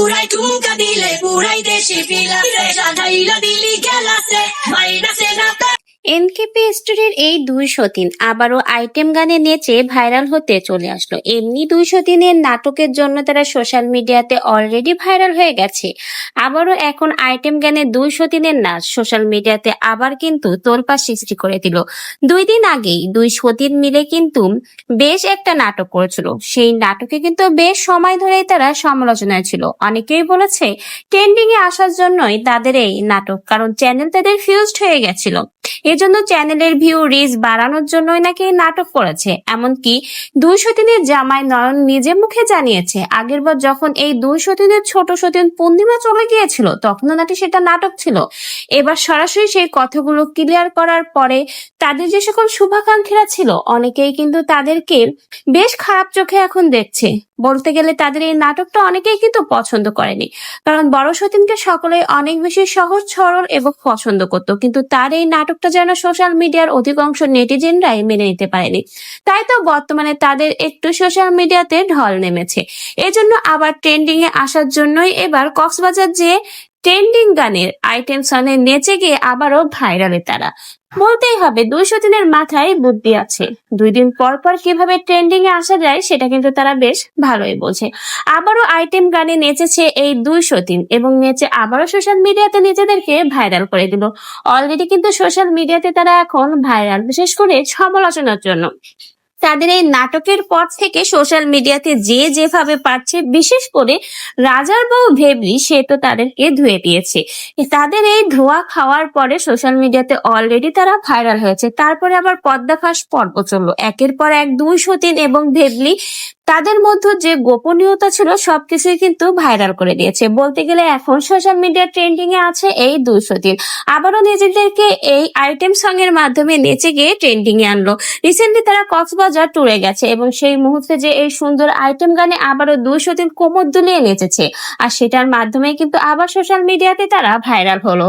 পুরাই ঠুমকা দিলে পুরাই দেশি বিলাসে সাজাইলা দিলি গেলাসে মাইনাসে না এনকেপি স্টোরির এই 203 আবারও আইটেম গানে নেচে ভাইরাল হতে চলে আসলো। এমনি 203-এর নাটকের জন্য তারা সোশ্যাল মিডিয়াতে অলরেডি ভাইরাল হয়ে গেছে। আবারও এখন আইটেম গানে 203-এর নাচ সোশ্যাল মিডিয়াতে আবার কিন্তু তোলপাড় সৃষ্টি করে দিল। 2 দিন আগেই 203 মিলে কিন্তু বেশ একটা নাটক করেছিল। সেই নাটকে কিন্তু বেশ সময় ধরেই তারা সমালোচনায় ছিল। অনেকেই বলেছে ট্রেন্ডিং এ আসার জন্যই তাদের এই নাটক, কারণ চ্যানেল তাদের ফিউজড হয়ে গেছিল। এজন্য চ্যানেলের ভিউ রিচ বাড়ানোর জন্যই নাকি নাটক করেছে। এমনকি 203-এর জামাই নয়ন নিজে মুখে জানিয়েছে আগের বার যখন এই 203-এর ছোট সতীন পূর্ণিমা চলে গিয়েছিল তখনও নাকি সেটা নাটক ছিল। এবার সরাসরি সেই কথাগুলো ক্লিয়ার করার পরে তাদের যে সকল শুভাকাঙ্ক্ষীরা ছিল অনেকেই কিন্তু তাদেরকে বেশ খারাপ চোখে এখন দেখছে। বলতে গেলে তাদের এই নাটকটা অনেকেই কিন্তু পছন্দ করেনি, কারণ বড় সতীনকে সকলেই অনেক বেশি সহজ সরল এবং পছন্দ করত, কিন্তু তার এই নাটকটা যেন সোশ্যাল মিডিয়ার অধিকাংশ নেটিজেনরাই মেনে নিতে পারেনি। তাই তো বর্তমানে তাদের একটু সোশ্যাল মিডিয়াতে ঢল নেমেছে। এজন্য আবার ট্রেন্ডিং এ আসার জন্যই এবার কক্সবাজার যে ট্রেন্ডিং গানের আইটেম সঙ্গে নেচে গিয়ে আবারও ভাইরালে তারা। বলতেই হবে 203-এর মাথায় বুদ্ধি আছে। 2 দিন পর পর কিভাবে ট্রেন্ডিং এ আসা যায় সেটা কিন্তু তারা বেশ ভালোই বোঝে। আবারও আইটেম গানে নেচেছে এই 203 এবং নেচে আবারও সোশ্যাল মিডিয়াতে নিজেদেরকে ভাইরাল করে দিল। অলরেডি কিন্তু সোশ্যাল মিডিয়াতে তারা এখন ভাইরাল, বিশেষ করে সমালোচনার জন্য। তাদের এই নাটকের পর থেকে সোশ্যাল মিডিয়াতে যে যেভাবে পারছে, বিশেষ করে রাজার বউ ভেবলি, সে তো তাদেরকে ধুয়ে দিয়েছে। তাদের এই ধোয়া খাওয়ার পরে সোশ্যাল মিডিয়াতে অলরেডি তারা ভাইরাল হয়েছে। তারপরে আবার পর্দা ফাঁস পর্ব চললো, একের পর এক 203 এবং ভেবলি তাদের মধ্যে যে গোপনীয়তা ছিল সবকিছুই কিন্তু ভাইরাল করে দিয়েছে। বলতে গেলে এখন সোশ্যাল মিডিয়া ট্রেন্ডিং এ আছে এই 203। আবারও নিজেদেরকে এই আইটেম সং এর মাধ্যমে নেচে গিয়ে ট্রেন্ডিং এ আনলো। রিসেন্টলি তারা কক্সবাজার ট্যুরে গেছে এবং সেই মুহূর্তে যে এই সুন্দর আইটেম গানে আবারও 203 কোমর দুলিয়ে নেচেছে, আর সেটার মাধ্যমে কিন্তু আবার সোশ্যাল মিডিয়াতে তারা ভাইরাল হলো।